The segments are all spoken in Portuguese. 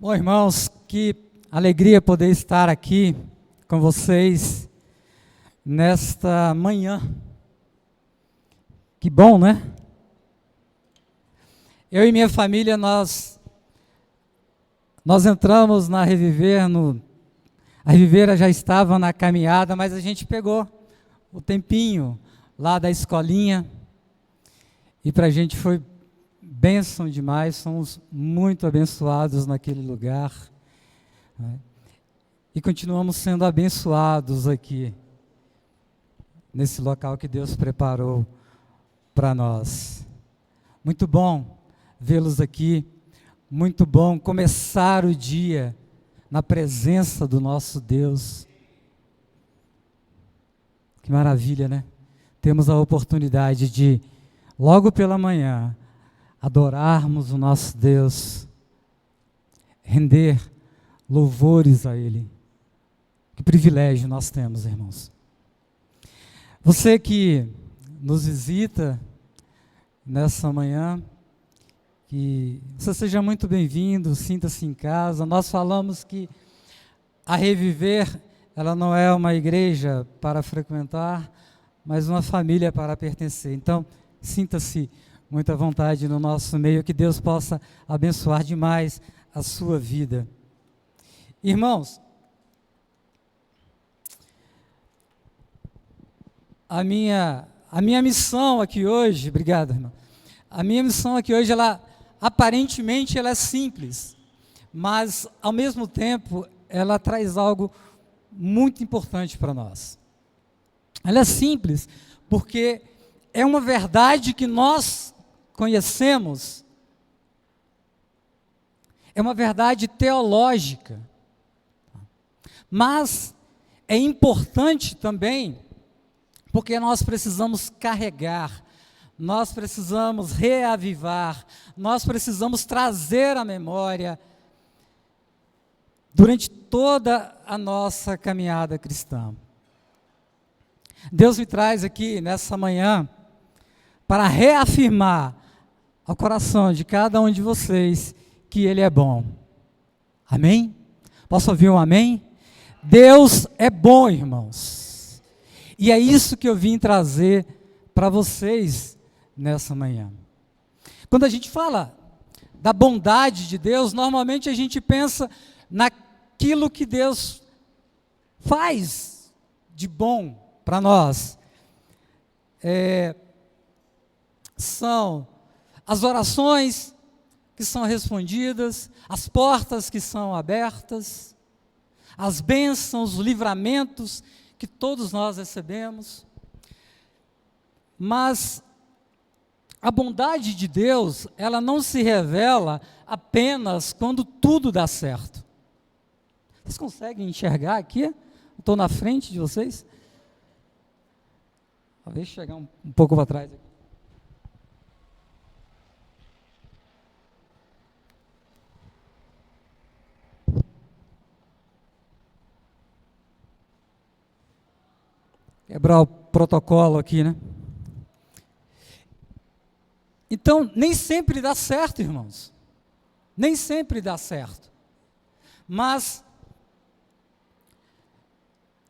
Bom, irmãos, que alegria poder estar aqui com vocês nesta manhã. Que bom, né? Eu e minha família, nós entramos na Reviver, a Reviver já estava na caminhada, mas a gente pegou o tempinho lá da escolinha e para a gente foi bênção demais, somos muito abençoados naquele lugar, né? E continuamos sendo abençoados aqui, nesse local que Deus preparou para nós. Muito bom vê-los aqui, muito bom começar o dia na presença do nosso Deus. Que maravilha, né? Temos a oportunidade de, logo pela manhã, adorarmos o nosso Deus, render louvores a Ele. Que privilégio nós temos, irmãos. Você que nos visita nessa manhã, que você seja muito bem-vindo, sinta-se em casa. Nós falamos que a Reviver, ela não é uma igreja para frequentar, mas uma família para pertencer. Então, sinta-se muita vontade no nosso meio, que Deus possa abençoar demais a sua vida. Irmãos, a minha missão aqui hoje, obrigado, irmão. A minha missão aqui hoje, aparentemente ela é simples, mas ao mesmo tempo ela traz algo muito importante para nós. Ela é simples porque é uma verdade que nós conhecemos, é uma verdade teológica, mas é importante também porque nós precisamos carregar, nós precisamos reavivar, nós precisamos trazer à memória durante toda a nossa caminhada cristã. Deus me traz aqui nessa manhã para reafirmar ao coração de cada um de vocês que Ele é bom. Amém? Posso ouvir um amém? Deus é bom, irmãos. E é isso que eu vim trazer para vocês nessa manhã. Quando a gente fala da bondade de Deus, normalmente a gente pensa naquilo que Deus faz de bom para nós. São as orações que são respondidas, as portas que são abertas, as bênçãos, os livramentos que todos nós recebemos. Mas a bondade de Deus, ela não se revela apenas quando tudo dá certo. Vocês conseguem enxergar aqui? Estou na frente de vocês? Talvez chegar um pouco para trás aqui. Quebrar o protocolo aqui, né? Então, nem sempre dá certo, irmãos. Nem sempre dá certo. Mas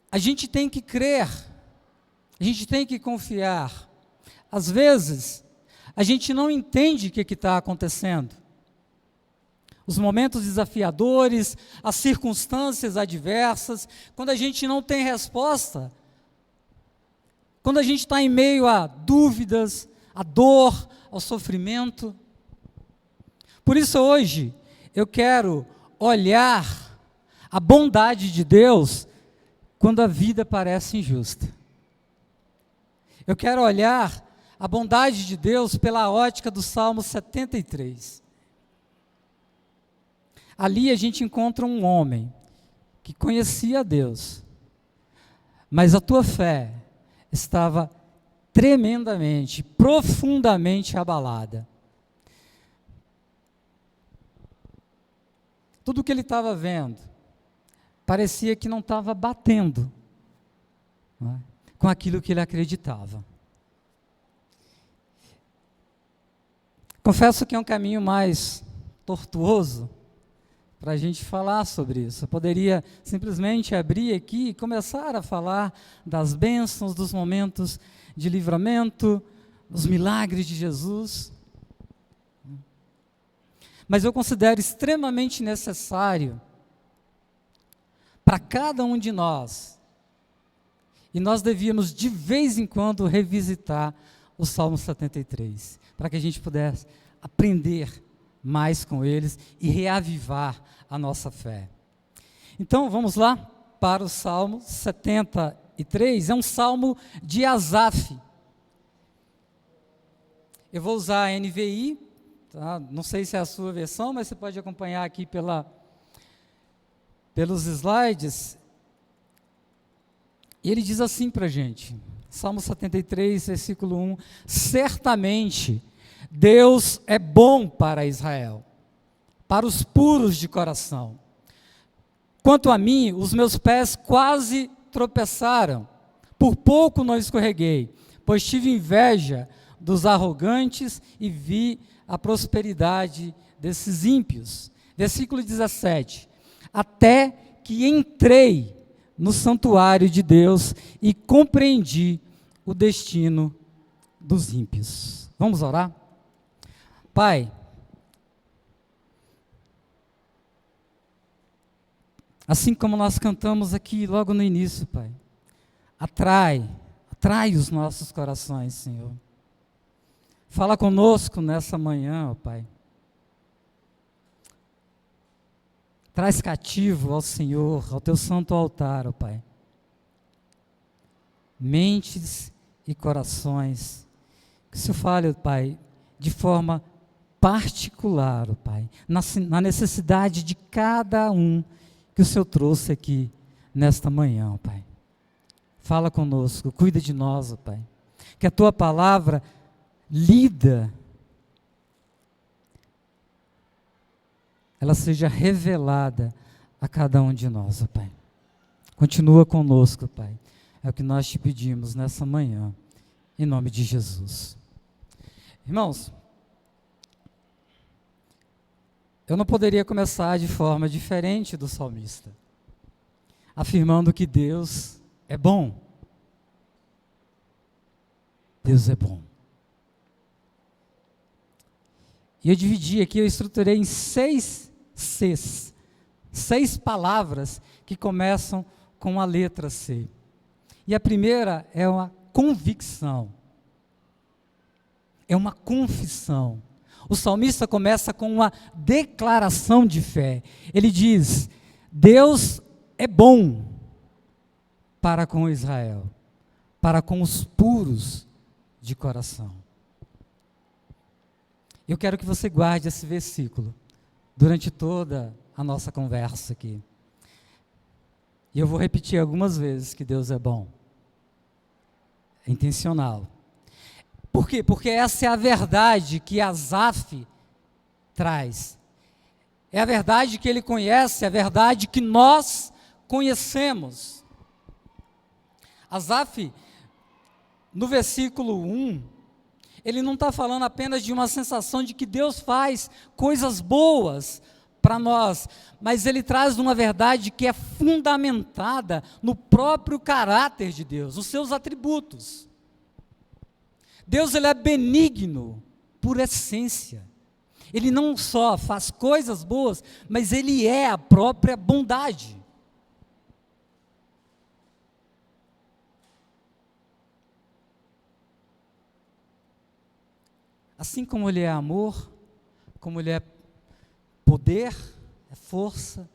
a gente tem que crer, a gente tem que confiar. Às vezes, a gente não entende o que está acontecendo. Os momentos desafiadores, as circunstâncias adversas, quando a gente não tem resposta, quando a gente está em meio a dúvidas, a dor, ao sofrimento. Por isso hoje, eu quero olhar a bondade de Deus quando a vida parece injusta. Eu quero olhar a bondade de Deus pela ótica do Salmo 73. Ali a gente encontra um homem que conhecia Deus, mas a tua fé estava tremendamente, profundamente abalada. Tudo que ele estava vendo parecia que não estava batendo, né, com aquilo que ele acreditava. Confesso que é um caminho mais tortuoso, para a gente falar sobre isso. Eu poderia simplesmente abrir aqui e começar a falar das bênçãos, dos momentos de livramento, dos milagres de Jesus. Mas eu considero extremamente necessário para cada um de nós, e nós devíamos de vez em quando revisitar o Salmo 73, para que a gente pudesse aprender mais com eles e reavivar a nossa fé. Então vamos lá para o Salmo 73, é um salmo de Asaf. Eu vou usar a NVI, tá? Não sei se é a sua versão, mas você pode acompanhar aqui pelos slides. E ele diz assim para a gente, Salmo 73, versículo 1, certamente Deus é bom para Israel, para os puros de coração. Quanto a mim, os meus pés quase tropeçaram, por pouco não escorreguei, pois tive inveja dos arrogantes e vi a prosperidade desses ímpios. Versículo 17, até que entrei no santuário de Deus e compreendi o destino dos ímpios. Vamos orar? Pai, assim como nós cantamos aqui logo no início, Pai, atrai os nossos corações, Senhor. Fala conosco nessa manhã, ó Pai. Traz cativo ao Senhor, ao teu santo altar, ó Pai. Mentes e corações. Que o Senhor fale, ó Pai, de forma particular, ó Pai, na necessidade de cada um que o Senhor trouxe aqui nesta manhã, ó Pai. Fala conosco, cuida de nós, ó Pai. Que a tua palavra lida, ela seja revelada a cada um de nós, ó Pai. Continua conosco, Pai. É o que nós te pedimos nessa manhã, em nome de Jesus. Irmãos, eu não poderia começar de forma diferente do salmista, afirmando que Deus é bom. Deus é bom. E eu dividi aqui, eu estruturei em seis palavras que começam com a letra C. E a primeira é uma convicção. É uma confissão. O salmista começa com uma declaração de fé. Ele diz: Deus é bom para com Israel, para com os puros de coração. Eu quero que você guarde esse versículo durante toda a nossa conversa aqui. E eu vou repetir algumas vezes que Deus é bom. É intencional. Por quê? Porque essa é a verdade que Asaf traz. É a verdade que ele conhece, é a verdade que nós conhecemos. Asaf, no versículo 1, ele não está falando apenas de uma sensação de que Deus faz coisas boas para nós, mas ele traz uma verdade que é fundamentada no próprio caráter de Deus, nos seus atributos. Deus, ele é benigno por essência. Ele não só faz coisas boas, mas ele é a própria bondade. Assim como ele é amor, como ele é poder, é força,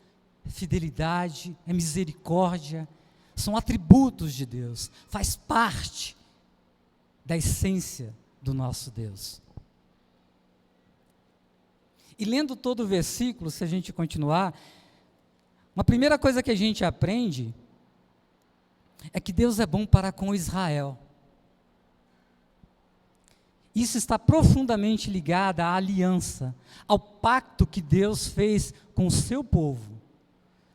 é fidelidade, é misericórdia, são atributos de Deus, faz parte da essência do nosso Deus. E lendo todo o versículo, se a gente continuar, uma primeira coisa que a gente aprende é que Deus é bom para com Israel. Isso está profundamente ligado à aliança, ao pacto que Deus fez com o seu povo.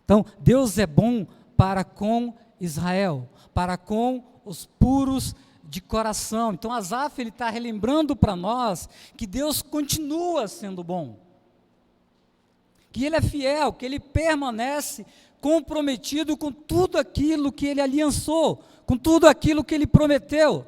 Então, Deus é bom para com Israel, para com os puros de coração. Então, Asaf, ele está relembrando para nós que Deus continua sendo bom. que Ele é fiel, que Ele permanece comprometido com tudo aquilo que Ele aliançou, com tudo aquilo que Ele prometeu.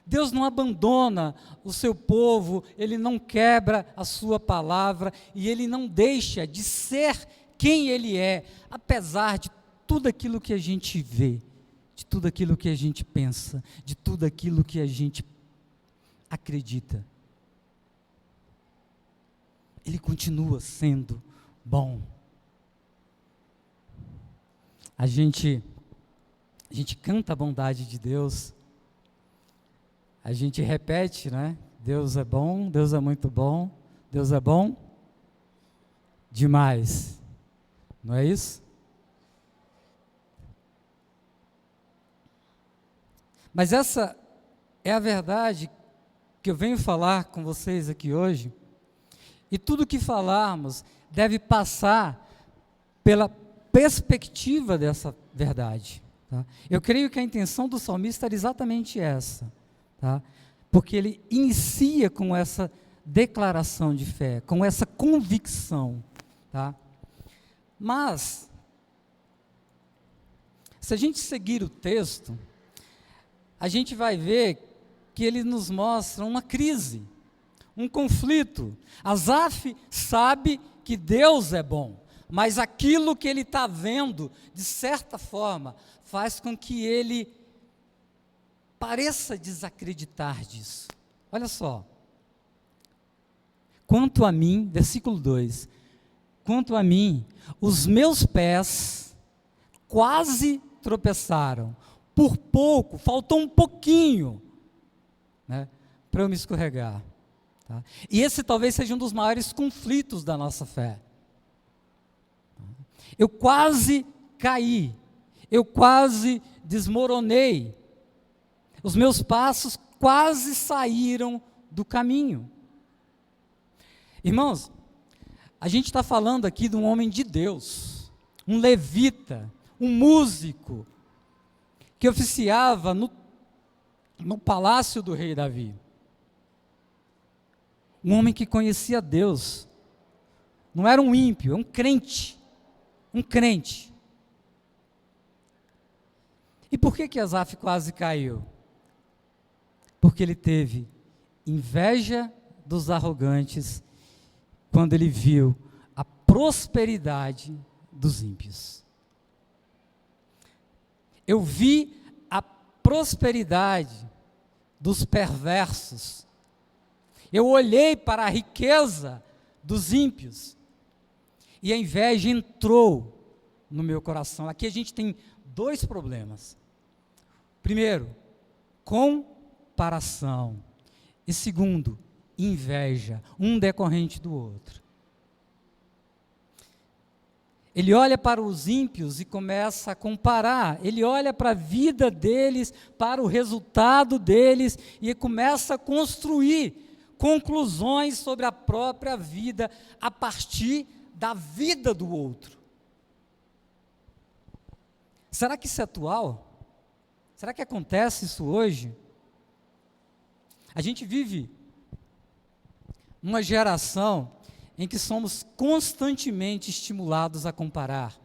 Deus não abandona o seu povo, Ele não quebra a sua palavra e Ele não deixa de ser quem Ele é, apesar de tudo aquilo que a gente vê, de tudo aquilo que a gente pensa, de tudo aquilo que a gente acredita. Ele continua sendo bom. A gente canta a bondade de Deus, a gente repete, né? Deus é bom, Deus é muito bom, Deus é bom demais. Não é isso? Mas essa é a verdade que eu venho falar com vocês aqui hoje, e tudo que falarmos deve passar pela perspectiva dessa verdade. Tá? Eu creio que a intenção do salmista era exatamente essa, tá? Porque ele inicia com essa declaração de fé, com essa convicção. Tá? Mas, se a gente seguir o texto, a gente vai ver que ele nos mostra uma crise, um conflito. Asaf sabe que Deus é bom, mas aquilo que ele está vendo, de certa forma, faz com que ele pareça desacreditar disso. Olha só. Quanto a mim, versículo 2, quanto a mim, os meus pés quase tropeçaram, por pouco, faltou um pouquinho, né, para eu me escorregar. Tá? E esse talvez seja um dos maiores conflitos da nossa fé. Eu quase caí, eu quase desmoronei, os meus passos quase saíram do caminho. Irmãos, a gente está falando aqui de um homem de Deus, um levita, um músico, que oficiava no palácio do rei Davi. Um homem que conhecia Deus, não era um ímpio, é um crente. Um crente. E por que Asaf quase caiu? Porque ele teve inveja dos arrogantes quando ele viu a prosperidade dos ímpios. Eu vi a prosperidade dos perversos. Eu olhei para a riqueza dos ímpios. E a inveja entrou no meu coração. Aqui a gente tem dois problemas. Primeiro, comparação. E segundo, inveja, um decorrente do outro. Ele olha para os ímpios e começa a comparar. Ele olha para a vida deles, para o resultado deles, e começa a construir conclusões sobre a própria vida a partir da vida do outro. Será que isso é atual? Será que acontece isso hoje? A gente vive uma geração em que somos constantemente estimulados a comparar.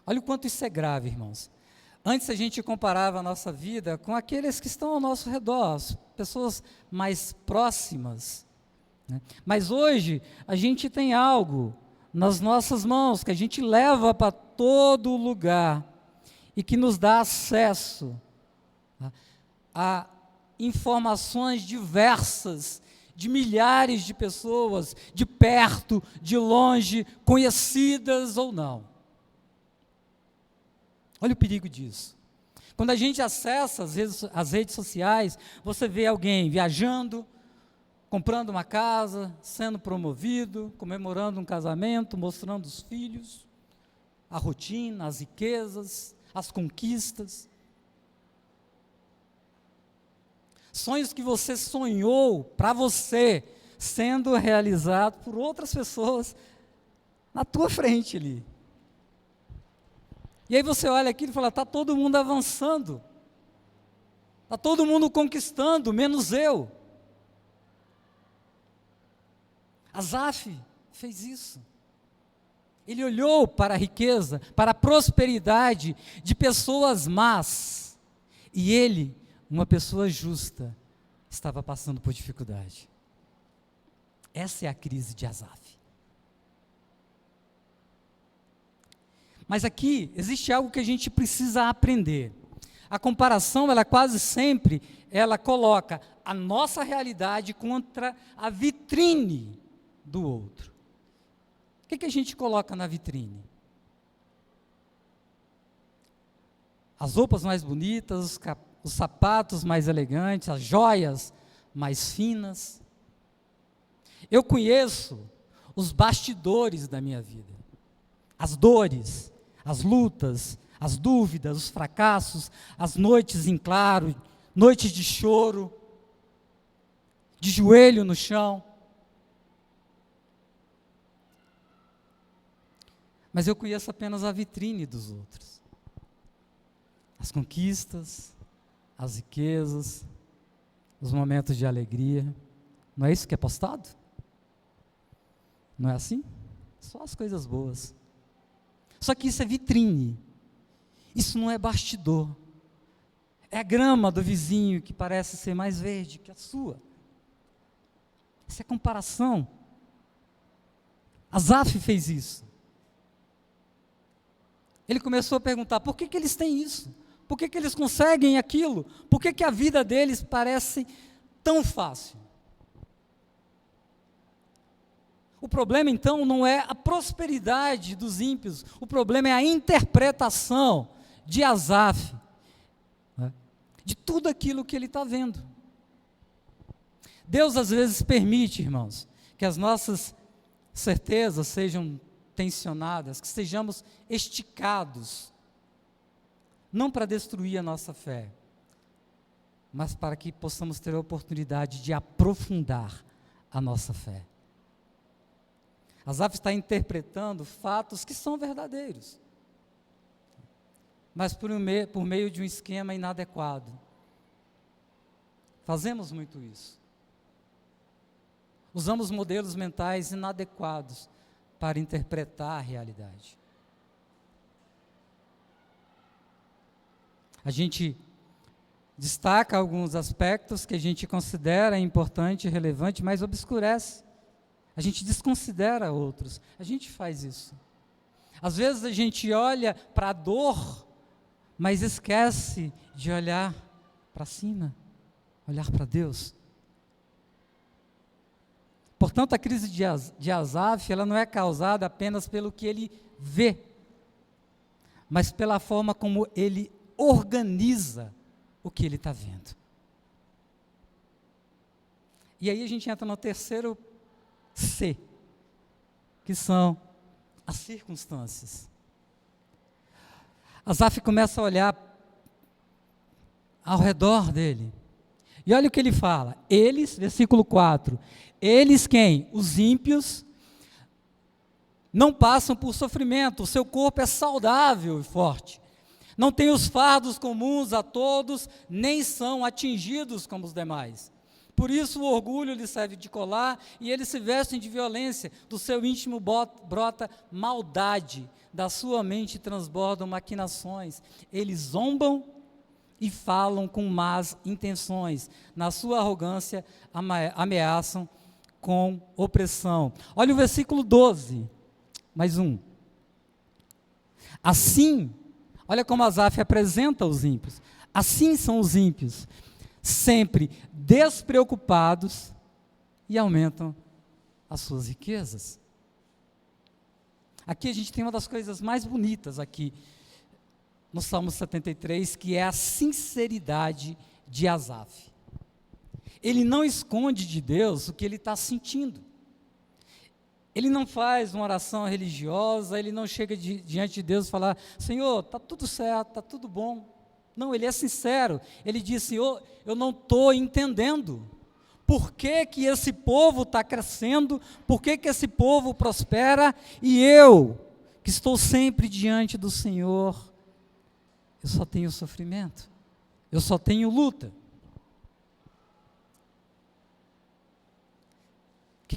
Olha o quanto isso é grave, irmãos. Antes a gente comparava a nossa vida com aqueles que estão ao nosso redor, as pessoas mais próximas, né? Mas hoje a gente tem algo nas nossas mãos que a gente leva para todo lugar e que nos dá acesso a informações diversas de milhares de pessoas, de perto, de longe, conhecidas ou não. Olha o perigo disso. Quando a gente acessa as redes sociais, você vê alguém viajando, comprando uma casa, sendo promovido, comemorando um casamento, mostrando os filhos, a rotina, as riquezas, as conquistas. Sonhos que você sonhou para você, sendo realizado por outras pessoas na tua frente ali. E aí você olha aquilo e fala, está todo mundo avançando, está todo mundo conquistando, menos eu. Asaf fez isso. Ele olhou para a riqueza, para a prosperidade de pessoas más, e ele, uma pessoa justa, estava passando por dificuldade. Essa é a crise de Asaf. Mas aqui existe algo que a gente precisa aprender. A comparação, ela quase sempre, ela coloca a nossa realidade contra a vitrine do outro. O que a gente coloca na vitrine? As roupas mais bonitas, os sapatos mais elegantes, as joias mais finas. Eu conheço os bastidores da minha vida, as dores, as lutas, as dúvidas, os fracassos, as noites em claro, noites de choro, de joelho no chão. Mas eu conheço apenas a vitrine dos outros. As conquistas, as riquezas, os momentos de alegria. Não é isso que é postado? Não é assim? Só as coisas boas. Só que isso é vitrine. Isso não é bastidor. É a grama do vizinho que parece ser mais verde que a sua. Isso é comparação. Asaf fez isso. Ele começou a perguntar, por que eles têm isso? Por que eles conseguem aquilo? Por que a vida deles parece tão fácil? O problema, então, não é a prosperidade dos ímpios, o problema é a interpretação de Asaf, né, de tudo aquilo que ele está vendo. Deus, às vezes, permite, irmãos, que as nossas certezas sejam tensionadas, que sejamos esticados, não para destruir a nossa fé, mas para que possamos ter a oportunidade de aprofundar a nossa fé. Asaf está interpretando fatos que são verdadeiros, mas por meio de um esquema inadequado. Fazemos muito isso. Usamos modelos mentais inadequados para interpretar a realidade. A gente destaca alguns aspectos que a gente considera importante e relevante, mas obscurece. A gente desconsidera outros. A gente faz isso. Às vezes a gente olha para a dor, mas esquece de olhar para cima, olhar para Deus. Portanto, a crise de Asaf, ela não é causada apenas pelo que ele vê, mas pela forma como ele organiza o que ele está vendo. E aí a gente entra no terceiro C, que são as circunstâncias. Asaf começa a olhar ao redor dele. E olha o que ele fala. Eles, versículo 4, eles quem? Os ímpios não passam por sofrimento, o seu corpo é saudável e forte. Não tem os fardos comuns a todos, nem são atingidos como os demais. Por isso o orgulho lhe serve de colar e eles se vestem de violência. Do seu íntimo brota maldade, da sua mente transbordam maquinações. Eles zombam e falam com más intenções. Na sua arrogância ameaçam com opressão. Olha o versículo 12, mais um. Assim, olha como Asaf apresenta os ímpios. Assim são os ímpios, sempre despreocupados e aumentam as suas riquezas. Aqui a gente tem uma das coisas mais bonitas aqui no Salmo 73, que é a sinceridade de Asaf. Ele não esconde de Deus o que ele está sentindo. Ele não faz uma oração religiosa, ele não chega diante de Deus e fala, Senhor, está tudo certo, está tudo bom. Não, ele é sincero. Ele diz, Senhor, eu não estou entendendo. Por que esse povo está crescendo? Por que esse povo prospera? E eu, que estou sempre diante do Senhor, eu só tenho sofrimento. Eu só tenho luta.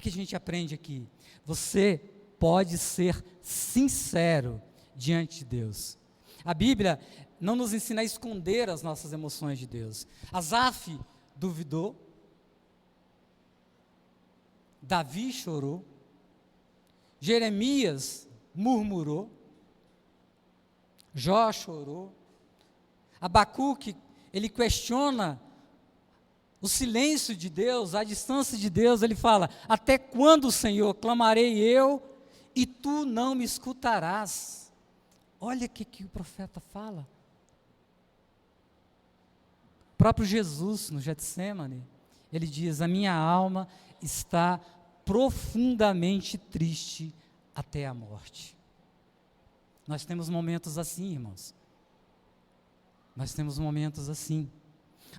que a gente aprende aqui? Você pode ser sincero diante de Deus. A Bíblia não nos ensina a esconder as nossas emoções de Deus. Asaf duvidou, Davi chorou, Jeremias murmurou, Jó chorou, Abacuque, ele questiona o silêncio de Deus, a distância de Deus. Ele fala: até quando, Senhor, clamarei eu e tu não me escutarás? Olha o que o profeta fala. O próprio Jesus, no Getsêmani, ele diz: a minha alma está profundamente triste até a morte. Nós temos momentos assim, irmãos. Nós temos momentos assim.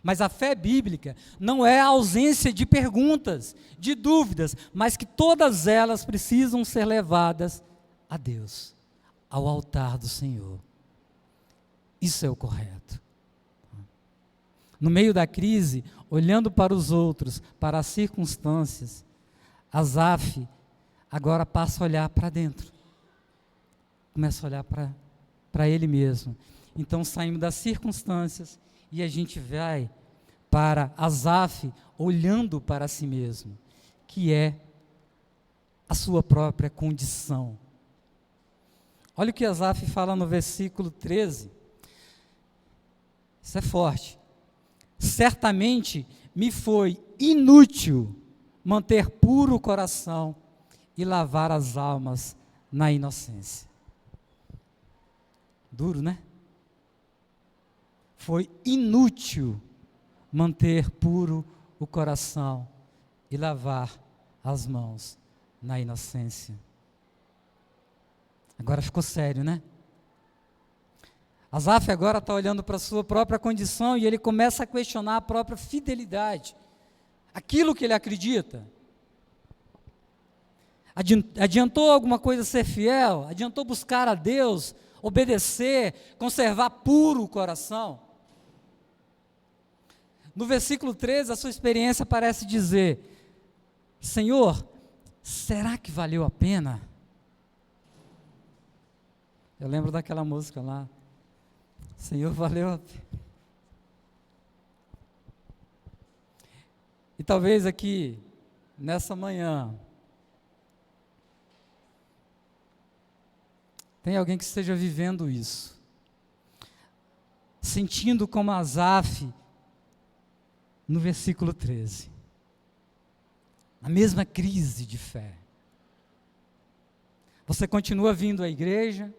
Mas a fé bíblica não é a ausência de perguntas, de dúvidas, mas que todas elas precisam ser levadas a Deus, ao altar do Senhor. Isso é o correto. No meio da crise, olhando para os outros, para as circunstâncias, Asaf agora passa a olhar para dentro. Começa a olhar para ele mesmo. Então saímos das circunstâncias e a gente vai para Asaf olhando para si mesmo, que é a sua própria condição. Olha o que Asaf fala no versículo 13. Isso é forte. Certamente me foi inútil manter puro o coração e lavar as almas na inocência. Duro, né? Foi inútil manter puro o coração e lavar as mãos na inocência. Agora ficou sério, né? Asaf agora está olhando para a sua própria condição e ele começa a questionar a própria fidelidade, aquilo que ele acredita. Adiantou alguma coisa ser fiel? Adiantou buscar a Deus, obedecer, conservar puro o coração? No versículo 13, a sua experiência parece dizer: Senhor, será que valeu a pena? Eu lembro daquela música lá, Senhor, valeu a pena. E talvez aqui, nessa manhã, tem alguém que esteja vivendo isso, sentindo como Asaf, no versículo 13, a mesma crise de fé. Você continua vindo à igreja,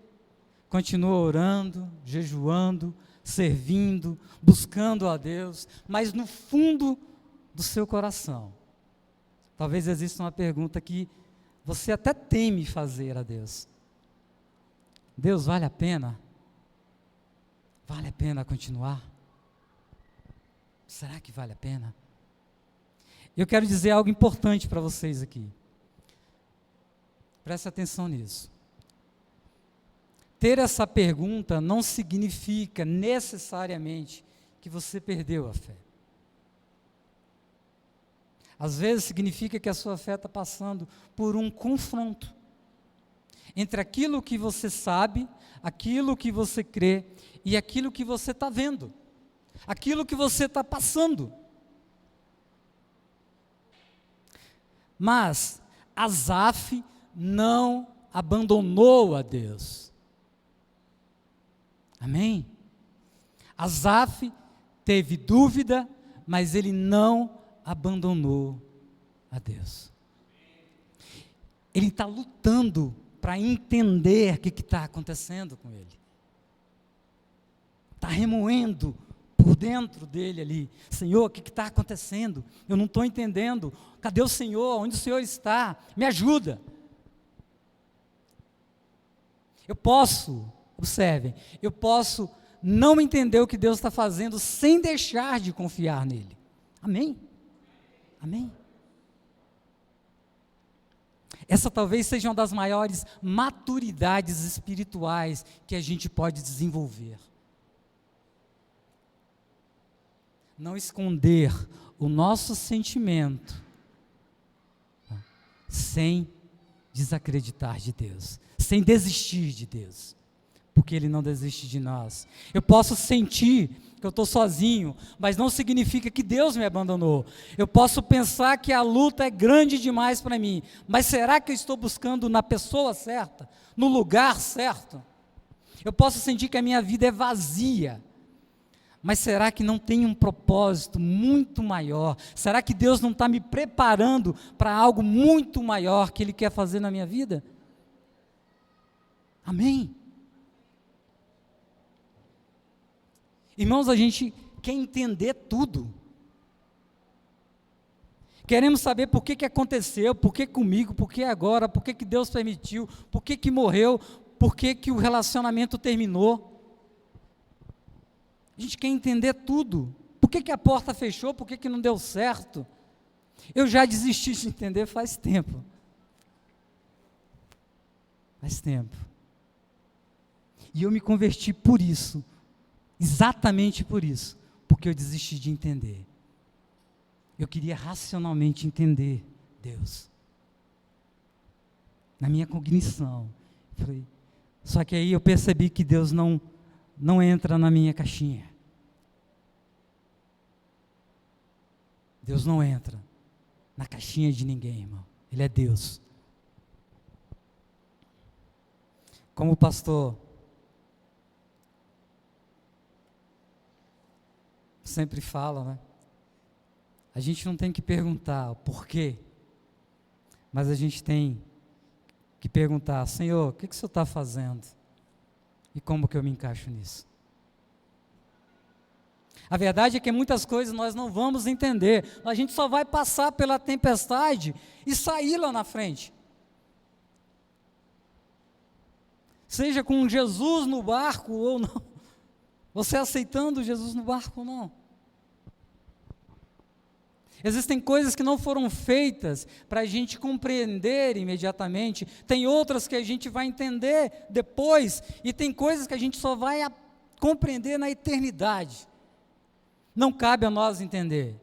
continua orando, jejuando, servindo, buscando a Deus, mas no fundo do seu coração, talvez exista uma pergunta que você até teme fazer a Deus: Deus, vale a pena? Vale a pena continuar? Será que vale a pena? Eu quero dizer algo importante para vocês aqui. Preste atenção nisso. Ter essa pergunta não significa necessariamente que você perdeu a fé. Às vezes significa que a sua fé está passando por um confronto entre aquilo que você sabe, aquilo que você crê e aquilo que você está vendo, aquilo que você está passando. Mas Asaf não abandonou a Deus. Amém? Asaf teve dúvida, mas ele não abandonou a Deus. Ele está lutando para entender o que está acontecendo com ele. Está remoendo por dentro dele ali: Senhor, o que está acontecendo? Eu não estou entendendo. Cadê o Senhor? Onde o Senhor está? Me ajuda. Eu posso, observem, eu posso não entender o que Deus está fazendo sem deixar de confiar nele. Amém? Amém? Essa talvez seja uma das maiores maturidades espirituais que a gente pode desenvolver. Não esconder o nosso sentimento sem desacreditar de Deus, sem desistir de Deus, porque Ele não desiste de nós. Eu posso sentir que eu estou sozinho, mas não significa que Deus me abandonou. Eu posso pensar que a luta é grande demais para mim, mas será que eu estou buscando na pessoa certa, no lugar certo? Eu posso sentir que a minha vida é vazia, mas será que não tem um propósito muito maior? Será que Deus não está me preparando para algo muito maior que Ele quer fazer na minha vida? Amém? Irmãos, a gente quer entender tudo. Queremos saber por que aconteceu, por que comigo, por que agora, por que Deus permitiu, por que morreu, por que o relacionamento terminou. A gente quer entender tudo. Por que a porta fechou, por que não deu certo? Eu já desisti de entender faz tempo. Faz tempo. E eu me converti por isso. Exatamente por isso, porque eu desisti de entender. Eu queria racionalmente entender Deus. Na minha cognição. Só que aí eu percebi que Deus não entra na minha caixinha. Deus não entra na caixinha de ninguém, irmão. Ele é Deus. Como o pastor sempre fala, né? A gente não tem que perguntar o porquê, mas a gente tem que perguntar: Senhor, o que o Senhor está fazendo? E como que eu me encaixo nisso? A verdade é que muitas coisas nós não vamos entender, a gente só vai passar pela tempestade e sair lá na frente. Seja com Jesus no barco ou não, você aceitando Jesus no barco ou não. Existem coisas que não foram feitas para a gente compreender imediatamente, tem outras que a gente vai entender depois, e tem coisas que a gente só vai compreender na eternidade. Não cabe a nós entender,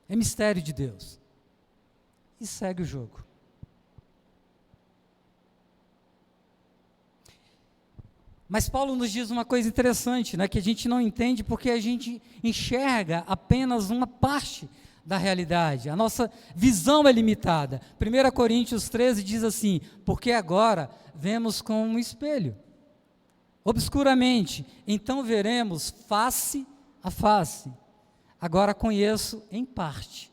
é mistério de Deus. E segue o jogo. Mas Paulo nos diz uma coisa interessante, né, que a gente não entende porque a gente enxerga apenas uma parte da realidade, a nossa visão é limitada. 1 Coríntios 13 diz assim: porque agora vemos com um espelho, obscuramente, então veremos face a face. Agora conheço em parte,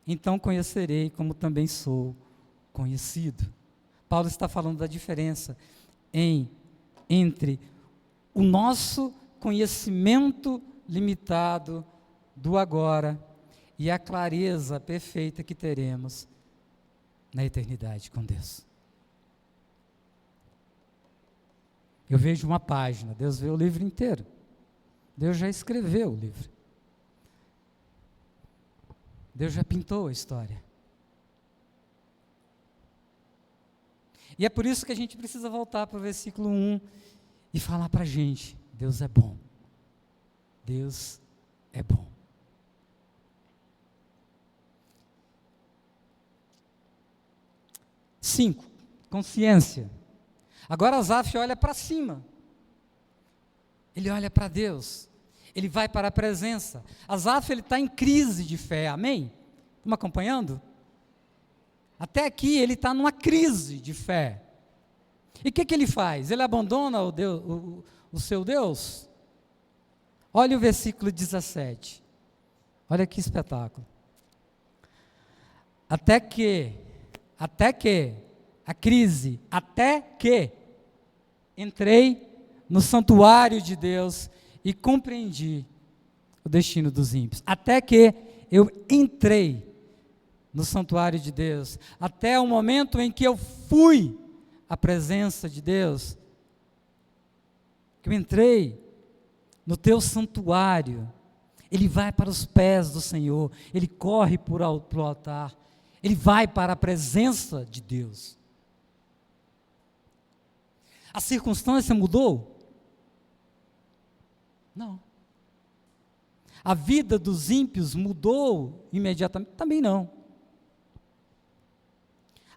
então conhecerei como também sou conhecido. Paulo está falando da diferença entre o nosso conhecimento limitado do agora e a clareza perfeita que teremos na eternidade com Deus. Eu vejo uma página, Deus vê o livro inteiro. Deus já escreveu o livro. Deus já pintou a história. E é por isso que a gente precisa voltar para o versículo 1 e falar para a gente: Deus é bom. Deus é bom. Cinco, consciência. Agora Asaf olha para cima. Ele olha para Deus. Ele vai para a presença. Asaf, ele está em crise de fé, amém? Estão me acompanhando? Até aqui ele está numa crise de fé. E o que ele faz? Ele abandona o seu Deus? Olha o versículo 17. Olha que espetáculo. Até que entrei no santuário de Deus e compreendi o destino dos ímpios. Até que eu entrei no santuário de Deus, até o momento em que eu fui à presença de Deus, que eu entrei no teu santuário. Ele vai para os pés do Senhor, ele corre para o altar, ele vai para a presença de Deus. A circunstância mudou? Não. A vida dos ímpios mudou imediatamente? Também não.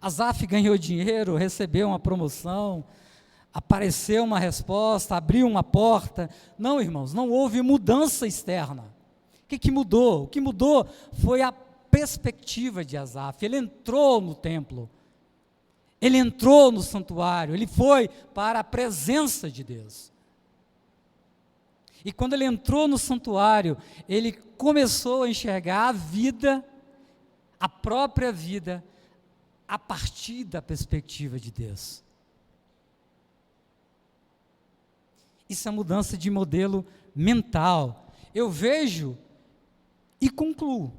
Asaf ganhou dinheiro, recebeu uma promoção, apareceu uma resposta, abriu uma porta. Não, irmãos, não houve mudança externa. O que mudou? O que mudou foi a perspectiva de Asaf. Ele entrou no templo, ele entrou no santuário, ele foi para a presença de Deus. E quando ele entrou no santuário, ele começou a enxergar a vida, a própria vida, a partir da perspectiva de Deus. Isso é mudança de modelo mental. Eu vejo e concluo.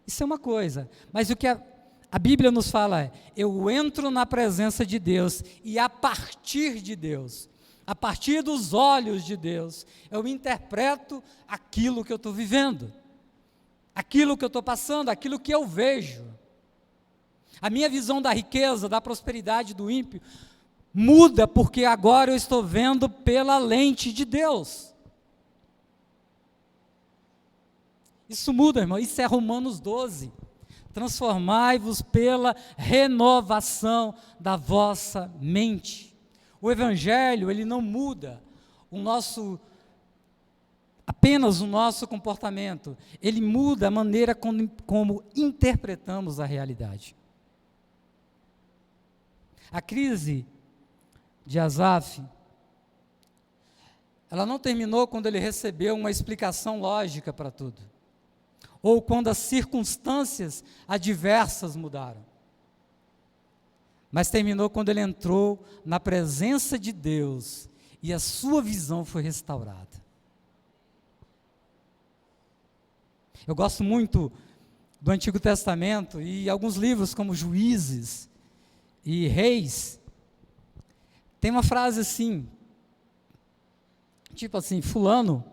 Isso é uma coisa. Mas o que a Bíblia nos fala é: eu entro na presença de Deus e a partir de Deus, a partir dos olhos de Deus, eu interpreto aquilo que eu estou vivendo, aquilo que eu estou passando, aquilo que eu vejo. A minha visão da riqueza, da prosperidade do ímpio, muda porque agora eu estou vendo pela lente de Deus. Isso muda, irmão, isso é Romanos 12. Transformai-vos pela renovação da vossa mente. O Evangelho, ele não muda apenas o nosso comportamento, ele muda a maneira como interpretamos a realidade. A crise de Asaf, ela não terminou quando ele recebeu uma explicação lógica para tudo, ou quando as circunstâncias adversas mudaram. Mas terminou quando ele entrou na presença de Deus e a sua visão foi restaurada. Eu gosto muito do Antigo Testamento e alguns livros como Juízes e Reis. Tem uma frase assim, tipo assim: fulano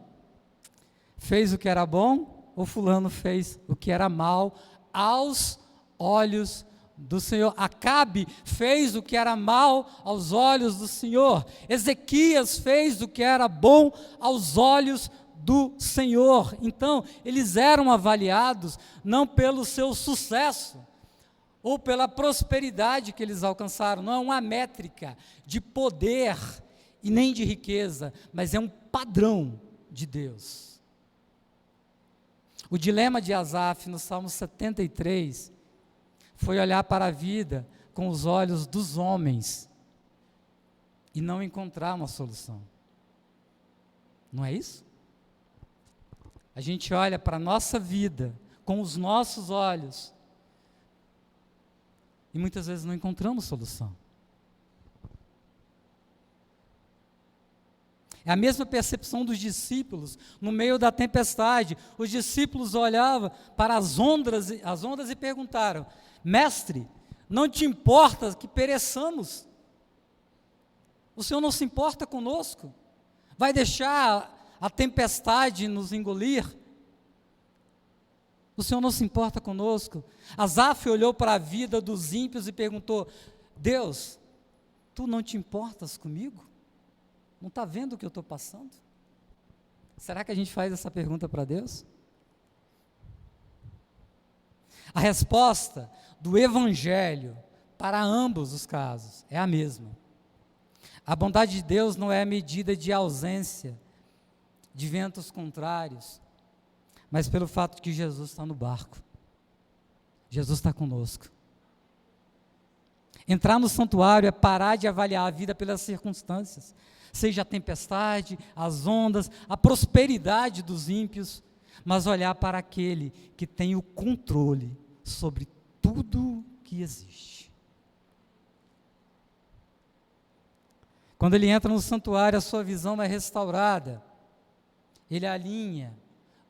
fez o que era bom ou fulano fez o que era mal aos olhos do Senhor. Acabe fez o que era mal aos olhos do Senhor. Ezequias fez o que era bom aos olhos do Senhor. Então, eles eram avaliados não pelo seu sucesso ou pela prosperidade que eles alcançaram. Não é uma métrica de poder e nem de riqueza, mas é um padrão de Deus. O dilema de Asaf no Salmo 73 foi olhar para a vida com os olhos dos homens e não encontrar uma solução. Não é isso? A gente olha para a nossa vida com os nossos olhos e muitas vezes não encontramos solução. É a mesma percepção dos discípulos no meio da tempestade. Os discípulos olhavam para as ondas e perguntaram: mestre, não te importa que pereçamos? O Senhor não se importa conosco? Vai deixar a tempestade nos engolir? O Senhor não se importa conosco? Asaf olhou para a vida dos ímpios e perguntou: Deus, tu não te importas comigo? Não está vendo o que eu estou passando? Será que a gente faz essa pergunta para Deus? A resposta do Evangelho para ambos os casos é a mesma. A bondade de Deus não é medida de ausência de ventos contrários, mas pelo fato de que Jesus está no barco. Jesus está conosco. Entrar no santuário é parar de avaliar a vida pelas circunstâncias, seja a tempestade, as ondas, a prosperidade dos ímpios, mas olhar para aquele que tem o controle sobre tudo que existe. Quando ele entra no santuário, a sua visão é restaurada. Ele alinha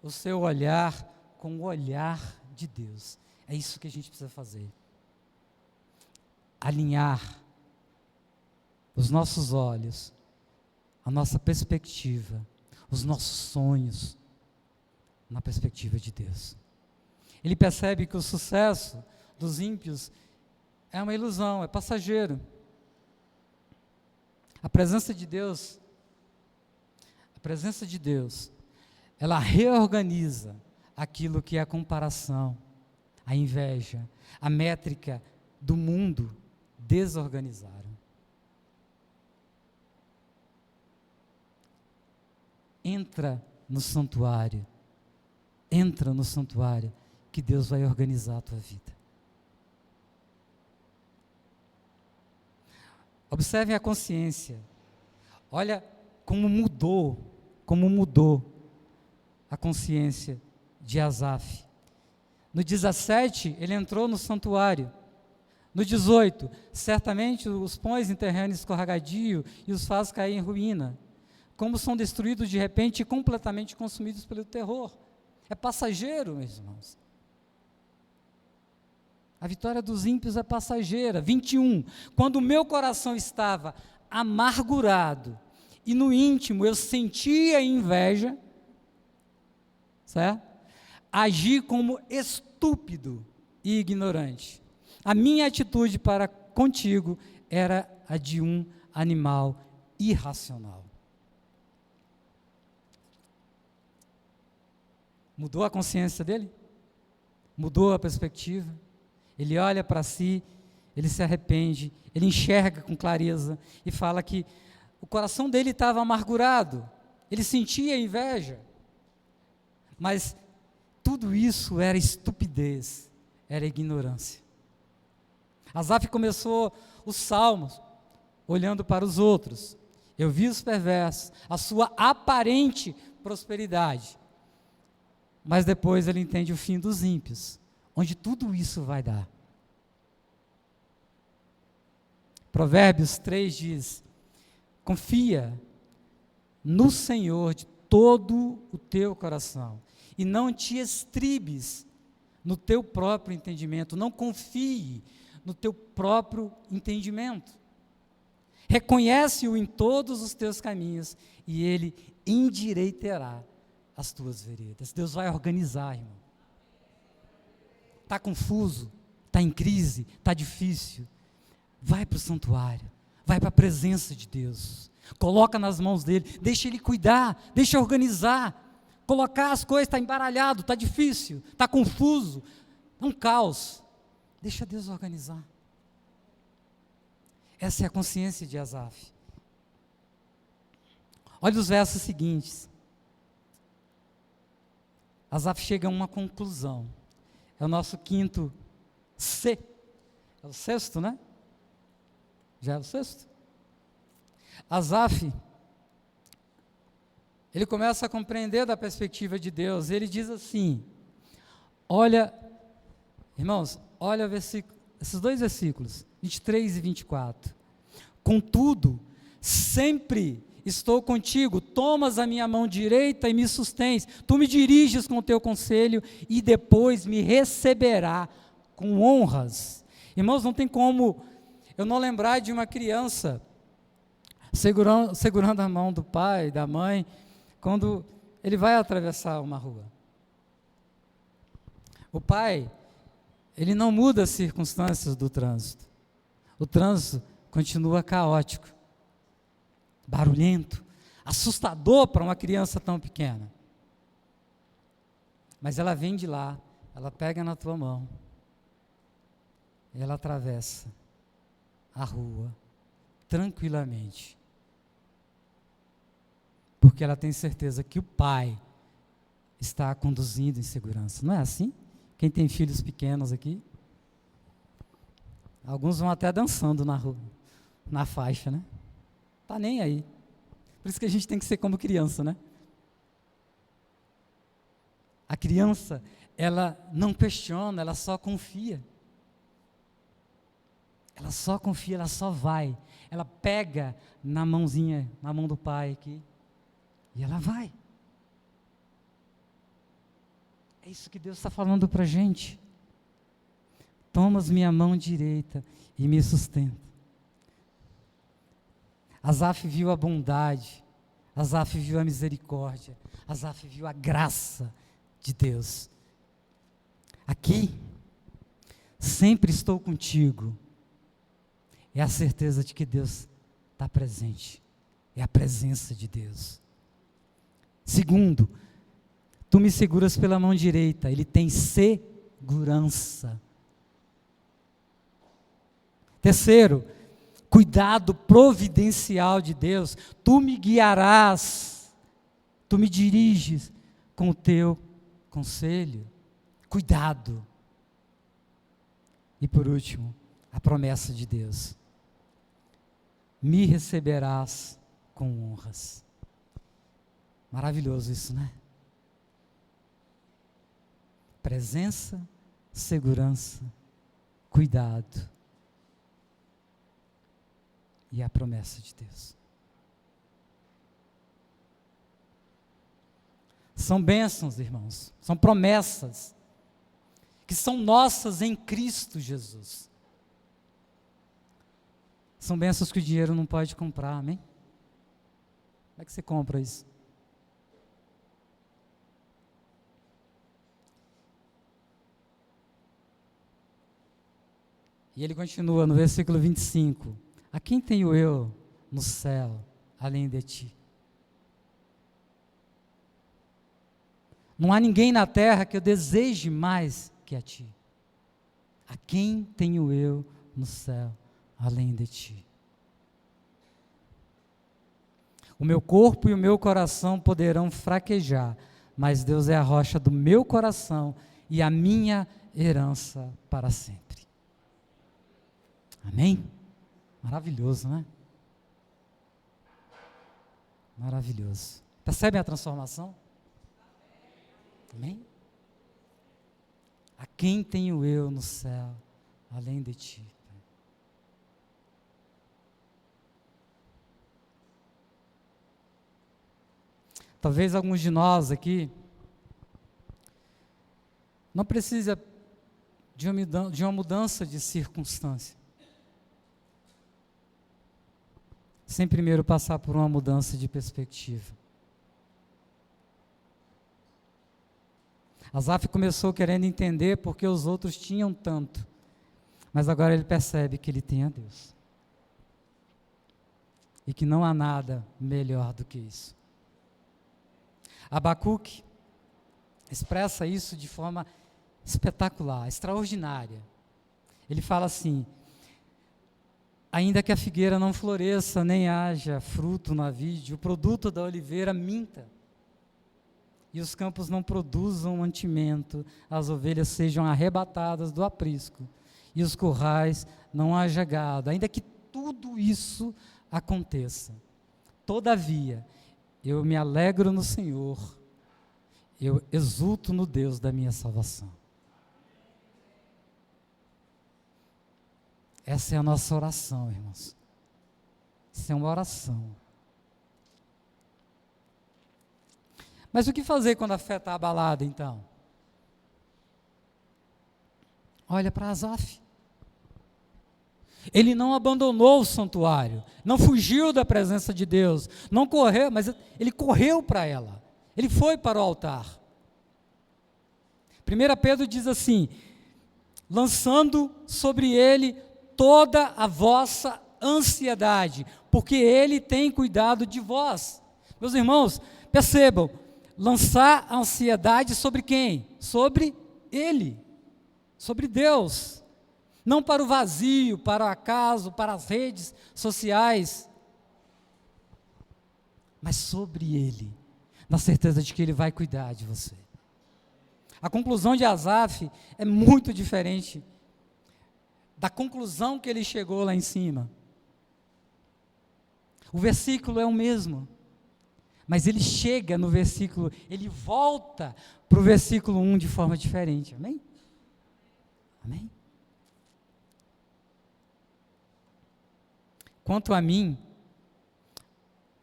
o seu olhar com o olhar de Deus. É isso que a gente precisa fazer. Alinhar os nossos olhos, a nossa perspectiva, os nossos sonhos, na perspectiva de Deus. Ele percebe que o sucesso dos ímpios é uma ilusão, é passageiro. A presença de Deus, ela reorganiza aquilo que é a comparação, a inveja, a métrica do mundo desorganizaram. Entra no santuário, que Deus vai organizar a tua vida. Observem a consciência. Olha como mudou a consciência de Asaf. No 17, ele entrou no santuário. No 18, certamente os pões em terreno escorregadio e os faz cair em ruína. Como são destruídos de repente e completamente consumidos pelo terror. É passageiro, meus irmãos. A vitória dos ímpios é passageira. 21, quando o meu coração estava amargurado e no íntimo eu sentia inveja, certo? Agi como estúpido e ignorante. A minha atitude para contigo era a de um animal irracional. Mudou a consciência dele? Mudou a perspectiva? Ele olha para si, ele se arrepende, ele enxerga com clareza e fala que o coração dele estava amargurado, ele sentia inveja, mas tudo isso era estupidez, era ignorância. Asaf começou os salmos olhando para os outros. Eu vi os perversos, a sua aparente prosperidade, mas depois ele entende o fim dos ímpios, onde tudo isso vai dar. Provérbios 3 diz: confia no Senhor de todo o teu coração, e não te estribes no teu próprio entendimento, não confie no teu próprio entendimento. Reconhece-o em todos os teus caminhos, e ele endireitará as tuas veredas. Deus vai organizar, irmão. Está confuso, está em crise, está difícil. Vai para o santuário, vai para a presença de Deus, coloca nas mãos dele, deixa ele cuidar, deixa organizar, colocar as coisas, está embaralhado, está difícil, está confuso, é um caos, deixa Deus organizar. Essa é a consciência de Asaf. Olha os versos seguintes. Asaf chega a uma conclusão, é o nosso quinto C, é o sexto, né? Já é o sexto? Asaf, ele começa a compreender da perspectiva de Deus, ele diz assim, olha, irmãos, olha esses dois versículos, 23 e 24, contudo, sempre estou contigo, tomas a minha mão direita e me sustens, tu me diriges com o teu conselho e depois me receberá com honras. Irmãos, não tem como eu não lembrar de uma criança segurando a mão do pai, da mãe, quando ele vai atravessar uma rua. O pai, ele não muda as circunstâncias do trânsito. O trânsito continua caótico, barulhento, assustador para uma criança tão pequena. Mas ela vem de lá, ela pega na tua mão, e ela atravessa a rua, tranquilamente, porque ela tem certeza que o pai está a conduzindo em segurança. Não é assim? Quem tem filhos pequenos aqui? Alguns vão até dançando na rua, na faixa, né? Tá nem aí. Por isso que a gente tem que ser como criança, né? A criança, ela não questiona, ela só confia. Ela só confia, ela só vai. Ela pega na mãozinha, na mão do pai aqui, e ela vai. É isso que Deus está falando para a gente. Tomas minha mão direita e me sustenta. Asaf viu a bondade, Asaf viu a misericórdia, Asaf viu a graça de Deus. Aqui, sempre estou contigo. É a certeza de que Deus está presente. É a presença de Deus. Segundo, tu me seguras pela mão direita. Ele tem segurança. Terceiro, cuidado providencial de Deus. Tu me guiarás, tu me diriges com o teu conselho. Cuidado. E por último, a promessa de Deus. Me receberás com honras. Maravilhoso isso, né? Presença, segurança, cuidado. E a promessa de Deus. São bênçãos, irmãos. São promessas que são nossas em Cristo Jesus. São bênçãos que o dinheiro não pode comprar, amém? Como é que você compra isso? E ele continua no versículo 25. A quem tenho eu no céu, além de ti? Não há ninguém na terra que eu deseje mais que a ti. A quem tenho eu no céu, além de ti? O meu corpo e o meu coração poderão fraquejar, mas Deus é a rocha do meu coração e a minha herança para sempre. Amém? Maravilhoso, né? Maravilhoso. Percebem a transformação? Amém? A quem tenho eu no céu, além de ti? Talvez alguns de nós aqui não precisa de uma mudança de circunstância, sem primeiro passar por uma mudança de perspectiva. Asaf começou querendo entender porque os outros tinham tanto, mas agora ele percebe que ele tem a Deus. E que não há nada melhor do que isso. Abacuque expressa isso de forma espetacular, extraordinária. Ele fala assim: ainda que a figueira não floresça, nem haja fruto na vide, o produto da oliveira minta, e os campos não produzam mantimento, as ovelhas sejam arrebatadas do aprisco, e os currais não haja gado, ainda que tudo isso aconteça, todavia, eu me alegro no Senhor, eu exulto no Deus da minha salvação. Essa é a nossa oração, irmãos. Isso é uma oração. Mas o que fazer quando a fé está abalada, então? Olha para Asaf. Ele não abandonou o santuário, não fugiu da presença de Deus, não correu, mas ele correu para ela. Ele foi para o altar. 1 Pedro diz assim: lançando sobre ele toda a vossa ansiedade, porque ele tem cuidado de vós. Meus irmãos, percebam, lançar a ansiedade sobre quem? Sobre ele, sobre Deus. Não para o vazio, para o acaso, para as redes sociais, mas sobre ele, na certeza de que ele vai cuidar de você. A conclusão de Asaf é muito diferente da conclusão que ele chegou lá em cima. O versículo é o mesmo, mas ele chega no versículo, ele volta para o versículo 1 de forma diferente, amém? Amém? Quanto a mim,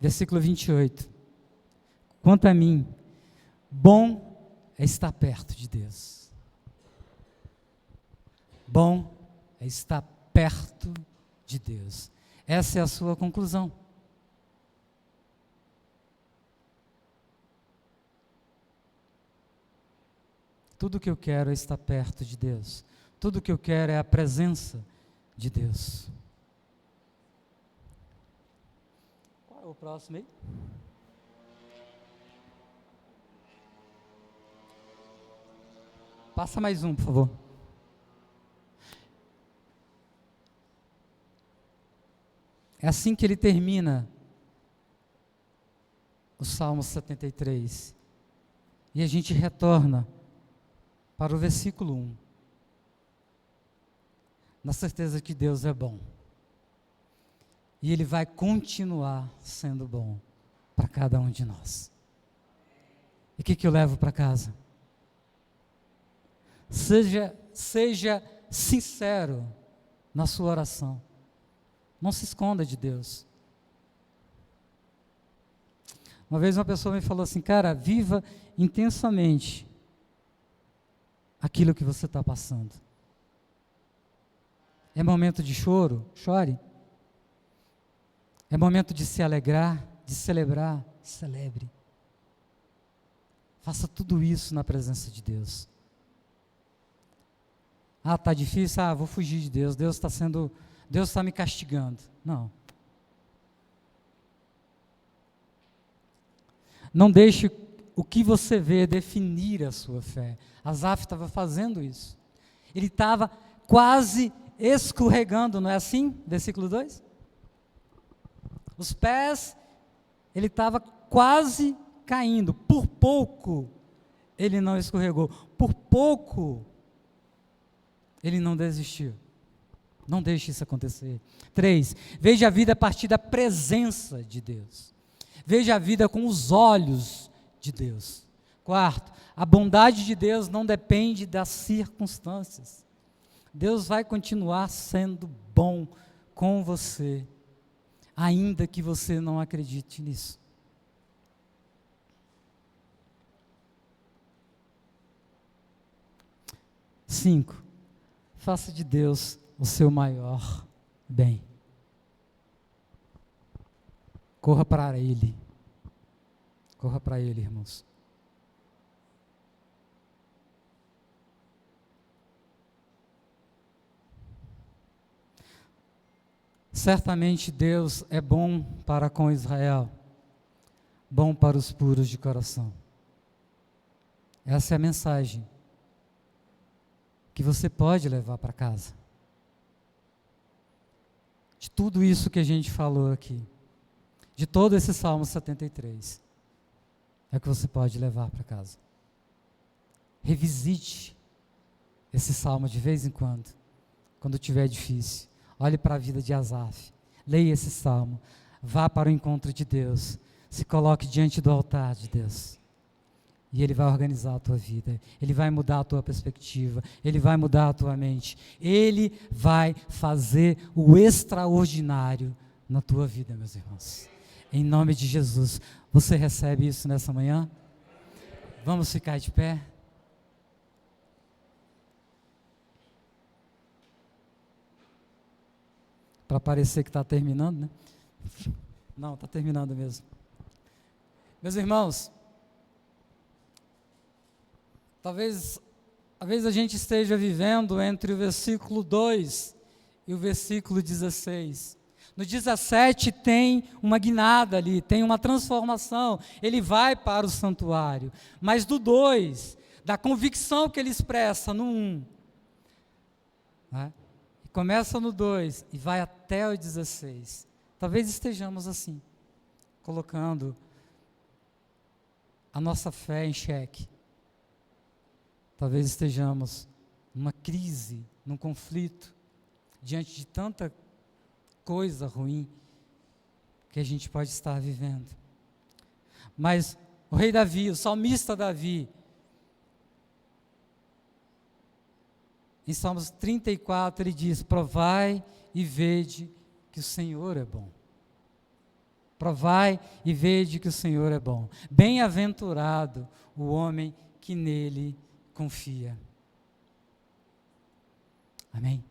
versículo 28, quanto a mim, bom é estar perto de Deus. Bom é estar perto de Deus. Essa é a sua conclusão. Tudo que eu quero é estar perto de Deus. Tudo que eu quero é a presença de Deus. Qual é o próximo aí? Passa mais um, por favor. É assim que ele termina o Salmo 73. E a gente retorna para o versículo 1. Na certeza que Deus é bom. E Ele vai continuar sendo bom para cada um de nós. E o que eu levo para casa? Seja sincero na sua oração. Não se esconda de Deus. Uma vez uma pessoa me falou assim, cara, viva intensamente aquilo que você está passando. É momento de choro? Chore. É momento de se alegrar, de celebrar? Celebre. Faça tudo isso na presença de Deus. Ah, está difícil? Ah, vou fugir de Deus. Deus está me castigando. Não. Não deixe o que você vê definir a sua fé. Asaf estava fazendo isso. Ele estava quase escorregando, não é assim? Versículo 2. Os pés, ele estava quase caindo. Por pouco, ele não escorregou. Por pouco, ele não desistiu. Não deixe isso acontecer. 3. Veja a vida a partir da presença de Deus. Veja a vida com os olhos de Deus. 4. A bondade de Deus não depende das circunstâncias. Deus vai continuar sendo bom com você, ainda que você não acredite nisso. Cinco, faça de Deus o seu maior bem. Corra para Ele. Corra para Ele, irmãos. Certamente Deus é bom para com Israel, bom para os puros de coração. Essa é a mensagem que você pode levar para casa. De tudo isso que a gente falou aqui, de todo esse Salmo 73, é o que você pode levar para casa. Revisite esse Salmo de vez em quando estiver difícil. Olhe para a vida de Asaf, leia esse Salmo, vá para o encontro de Deus, se coloque diante do altar de Deus. E Ele vai organizar a tua vida, Ele vai mudar a tua perspectiva, Ele vai mudar a tua mente, Ele vai fazer o extraordinário na tua vida, meus irmãos. Em nome de Jesus, você recebe isso nessa manhã? Vamos ficar de pé? Para parecer que está terminando, né? Não, está terminando mesmo. Meus irmãos, talvez a gente esteja vivendo entre o versículo 2 e o versículo 16. No 17 tem uma guinada ali, tem uma transformação, ele vai para o santuário. Mas do 2, da convicção que ele expressa no 1, né? Começa no 2 e vai até o 16. Talvez estejamos assim, colocando a nossa fé em xeque. Talvez estejamos numa crise, num conflito, diante de tanta coisa ruim que a gente pode estar vivendo. Mas o rei Davi, o salmista Davi, em Salmos 34, ele diz: provai e vede que o Senhor é bom. Provai e vede que o Senhor é bom. Bem-aventurado o homem que nele confia. Amém?